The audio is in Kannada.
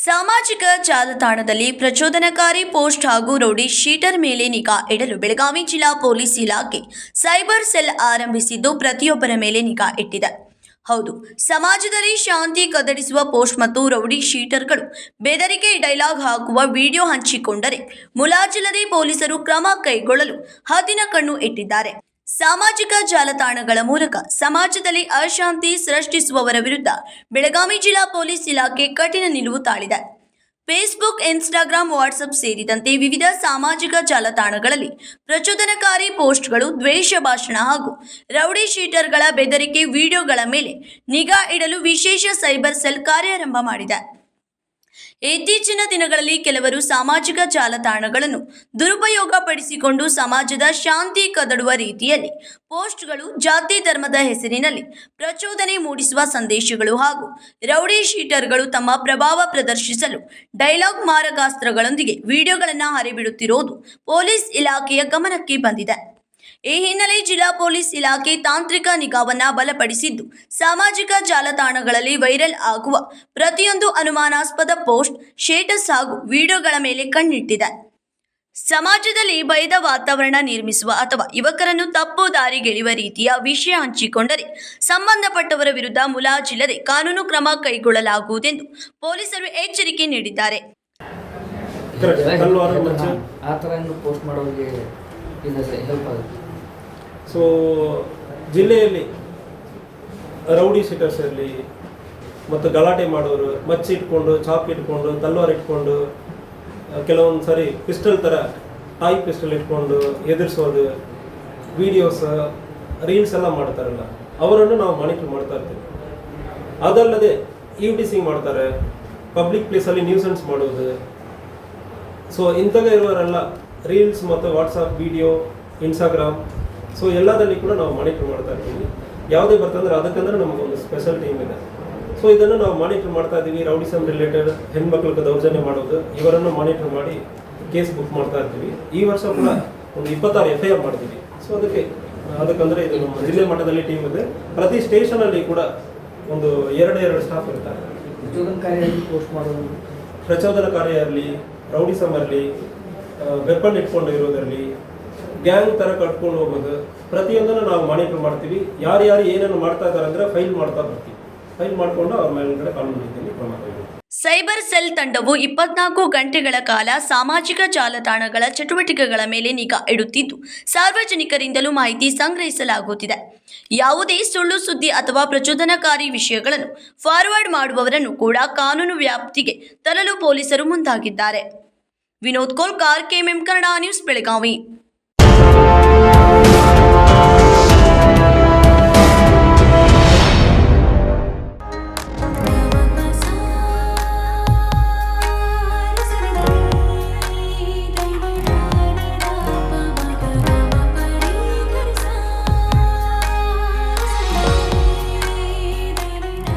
ಸಾಮಾಜಿಕ ಜಾಲತಾಣದಲ್ಲಿ ಪ್ರಚೋದನಕಾರಿ ಪೋಸ್ಟ್ ಹಾಗೂ ರೌಡಿ ಶೀಟರ್ ಮೇಲೆ ನಿಗಾ ಇಡಲು ಬೆಳಗಾವಿ ಜಿಲ್ಲಾ ಪೊಲೀಸ್ ಇಲಾಖೆ ಸೈಬರ್ ಸೆಲ್ ಆರಂಭಿಸಿದ್ದು ಪ್ರತಿಯೊಬ್ಬರ ಮೇಲೆ ನಿಗಾ ಇಟ್ಟಿದೆ. ಹೌದು, ಸಮಾಜದಲ್ಲಿ ಶಾಂತಿ ಕದಡಿಸುವ ಪೋಸ್ಟ್ ಮತ್ತು ರೌಡಿ ಶೀಟರ್ಗಳು ಬೆದರಿಕೆ ಡೈಲಾಗ್ ಹಾಕುವ ವಿಡಿಯೋ ಹಂಚಿಕೊಂಡರೆ ಮುಲಾಜಿಲ್ಲದೆ ಪೊಲೀಸರು ಕ್ರಮ ಕೈಗೊಳ್ಳಲು ಹದ್ದಿನ ಕಣ್ಣು ಇಟ್ಟಿದ್ದಾರೆ. ಸಾಮಾಜಿಕ ಜಾಲತಾಣಗಳ ಮೂಲಕ ಸಮಾಜದಲ್ಲಿ ಅಶಾಂತಿ ಸೃಷ್ಟಿಸುವವರ ವಿರುದ್ಧ ಬೆಳಗಾವಿ ಜಿಲ್ಲಾ ಪೊಲೀಸ್ ಇಲಾಖೆ ಕಠಿಣ ನಿಲುವು ತಾಳಿದೆ. ಫೇಸ್ಬುಕ್, ಇನ್ಸ್ಟಾಗ್ರಾಂ, ವಾಟ್ಸಪ್ ಸೇರಿದಂತೆ ವಿವಿಧ ಸಾಮಾಜಿಕ ಜಾಲತಾಣಗಳಲ್ಲಿ ಪ್ರಚೋದನಕಾರಿ ಪೋಸ್ಟ್ಗಳು, ದ್ವೇಷ ಭಾಷಣ ಹಾಗೂ ರೌಡಿ ಶೀಟರ್ಗಳ ಬೆದರಿಕೆ ವಿಡಿಯೋಗಳ ಮೇಲೆ ನಿಗಾ ಇಡಲು ವಿಶೇಷ ಸೈಬರ್ ಸೆಲ್ ಕಾರ್ಯಾರಂಭ ಮಾಡಿದೆ. ಇತ್ತೀಚಿನ ದಿನಗಳಲ್ಲಿ ಕೆಲವರು ಸಾಮಾಜಿಕ ಜಾಲತಾಣಗಳನ್ನು ದುರುಪಯೋಗ ಪಡಿಸಿಕೊಂಡು ಸಮಾಜದ ಶಾಂತಿ ಕದಡುವ ರೀತಿಯಲ್ಲಿ ಪೋಸ್ಟ್ಗಳು, ಜಾತಿ ಧರ್ಮದ ಹೆಸರಿನಲ್ಲಿ ಪ್ರಚೋದನೆ ಮೂಡಿಸುವ ಸಂದೇಶಗಳು ಹಾಗೂ ರೌಡಿ ಶೀಟರ್ಗಳು ತಮ್ಮ ಪ್ರಭಾವ ಪ್ರದರ್ಶಿಸಲು ಡೈಲಾಗ್ ಮಾರಕಾಸ್ತ್ರಗಳೊಂದಿಗೆ ವಿಡಿಯೋಗಳನ್ನು ಹರಿಬಿಡುತ್ತಿರುವುದು ಪೊಲೀಸ್ ಇಲಾಖೆಯ ಗಮನಕ್ಕೆ ಬಂದಿದೆ. ಈ ಹಿನ್ನೆಲೆ ಜಿಲ್ಲಾ ಪೊಲೀಸ್ ಇಲಾಖೆ ತಾಂತ್ರಿಕ ನಿಗಾವನ್ನ ಬಲಪಡಿಸಿದ್ದು, ಸಾಮಾಜಿಕ ಜಾಲತಾಣಗಳಲ್ಲಿ ವೈರಲ್ ಆಗುವ ಪ್ರತಿಯೊಂದು ಅನುಮಾನಾಸ್ಪದ ಪೋಸ್ಟ್, ಸ್ಟೇಟಸ್ ಹಾಗೂ ವಿಡಿಯೋಗಳ ಮೇಲೆ ಕಣ್ಣಿಟ್ಟಿದೆ. ಸಮಾಜದಲ್ಲಿ ಭಯದ ವಾತಾವರಣ ನಿರ್ಮಿಸುವ ಅಥವಾ ಯುವಕರನ್ನು ತಪ್ಪು ದಾರಿಗೆಳೆಯುವ ರೀತಿಯ ವಿಷಯ ಹಂಚಿಕೊಂಡರೆ ಸಂಬಂಧಪಟ್ಟವರ ವಿರುದ್ಧ ಮುಲಾಜಿಲ್ಲದೆ ಕಾನೂನು ಕ್ರಮ ಕೈಗೊಳ್ಳಲಾಗುವುದೆಂದು ಪೊಲೀಸರು ಎಚ್ಚರಿಕೆ ನೀಡಿದ್ದಾರೆ. ಸೊ ಜಿಲ್ಲೆಯಲ್ಲಿ ರೌಡಿ ಶೀಟರ್ಸ್ ಇರಲಿ ಮತ್ತು ಗಲಾಟೆ ಮಾಡೋರು, ಮಚ್ಚಿ ಇಟ್ಕೊಂಡು, ಚಾಕ್ ಇಟ್ಕೊಂಡು, ತಲ್ವಾರ್ ಇಟ್ಕೊಂಡು, ಕೆಲವೊಂದು ಸಾರಿ ಪಿಸ್ಟಲ್ ಥರ ಟಾಯ್ ಪಿಸ್ಟಲ್ ಇಟ್ಕೊಂಡು ಎದುರಿಸೋದು, ವಿಡಿಯೋಸ್, ರೀಲ್ಸ್ ಎಲ್ಲ ಮಾಡ್ತಾರಲ್ಲ, ಅವರನ್ನು ನಾವು ಮಾನಿಟರ್ ಮಾಡ್ತಾ ಇರ್ತೀವಿ. ಅದಲ್ಲದೆ ಈವ್ಟಿಸಿಂಗ್ ಮಾಡ್ತಾರೆ, ಪಬ್ಲಿಕ್ ಪ್ಲೇಸಲ್ಲಿ ನ್ಯೂಸೆನ್ಸ್ ಮಾಡೋದು. ಸೊ ಇಂಥವೇ ಇರುವವರೆಲ್ಲ ರೀಲ್ಸ್ ಮತ್ತು ವಾಟ್ಸಪ್, ವಿಡಿಯೋ, ಇನ್ಸ್ಟಾಗ್ರಾಮ್, ಸೊ ಎಲ್ಲದಲ್ಲಿ ಕೂಡ ನಾವು ಮಾನಿಟರ್ ಮಾಡ್ತಾ ಇರ್ತೀವಿ. ಯಾವುದೇ ಬರ್ತಂದ್ರೆ ಅದಕ್ಕಂದ್ರೆ ನಮಗೊಂದು ಸ್ಪೆಷಲ್ ಟೀಮ್ ಇದೆ. ಸೊ ಇದನ್ನು ನಾವು ಮಾನಿಟರ್ ಮಾಡ್ತಾ ಇದ್ದೀವಿ. ರೌಡಿಸಮ್ ರಿಲೇಟೆಡ್, ಹೆಣ್ಮಕ್ಳಿಗೆ ದೌರ್ಜನ್ಯ ಮಾಡೋದು, ಇವರನ್ನು ಮಾನಿಟರ್ ಮಾಡಿ ಕೇಸ್ ಬುಕ್ ಮಾಡ್ತಾ ಇರ್ತೀವಿ. ಈ ವರ್ಷ ಕೂಡ ಒಂದು 26 FIR ಮಾಡ್ತೀವಿ. ಸೊ ಅದಕ್ಕಂದ್ರೆ ಇದು ನಮ್ಮ ಜಿಲ್ಲೆ ಮಟ್ಟದಲ್ಲಿ ಟೀಮ್ ಇದೆ. ಪ್ರತಿ ಸ್ಟೇಷನಲ್ಲಿ ಕೂಡ ಒಂದು 2 ಸ್ಟಾಫ್ ಇರ್ತಾರೆ. ಪ್ರಚೋದನಕಾರಿ ಇರಲಿ, ರೌಡಿಸಮ್ ಇರಲಿ, ವೆಪನ್ ಇಟ್ಕೊಂಡು ಇರೋದರಲ್ಲಿ, ಗ್ಯಾಂಗ್ ಥರ ಕಟ್ಕೊಂಡು ಹೋಗೋದು, ಪ್ರತಿಯೊಂದನ್ನು ನಾವು ಮಾನಿಟರ್ ಮಾಡ್ತೀವಿ. ಯಾರು ಏನೇನು ಮಾಡ್ತಾ ಇದ್ದಾರೆ ಅಂದರೆ ಫೈಲ್ ಮಾಡ್ತಾ ಬರ್ತೀವಿ. ಫೈಲ್ ಮಾಡಿಕೊಂಡು ಅವ್ರ ಮೇಲ್ಗಡೆ ಕಾನೂನು ರೀತಿಯಲ್ಲಿ ಕ್ರಮ ಕೈಗೊಳ್ಳುತ್ತೀವಿ. ಸೈಬರ್ ಸೆಲ್ ತಂಡವು 24 ಗಂಟೆಗಳ ಕಾಲ ಸಾಮಾಜಿಕ ಜಾಲತಾಣಗಳ ಚಟುವಟಿಕೆಗಳ ಮೇಲೆ ನಿಗಾ ಇಡುತ್ತಿದ್ದು, ಸಾರ್ವಜನಿಕರಿಂದಲೂ ಮಾಹಿತಿ ಸಂಗ್ರಹಿಸಲಾಗುತ್ತಿದೆ. ಯಾವುದೇ ಸುಳ್ಳು ಸುದ್ದಿ ಅಥವಾ ಪ್ರಚೋದನಕಾರಿ ವಿಷಯಗಳನ್ನು ಫಾರ್ವರ್ಡ್ ಮಾಡುವವರನ್ನು ಕೂಡ ಕಾನೂನು ವ್ಯಾಪ್ತಿಗೆ ತರಲು ಪೊಲೀಸರು ಮುಂದಾಗಿದ್ದಾರೆ. Vinod Kolkar, KMM Kannada news, Belagavi.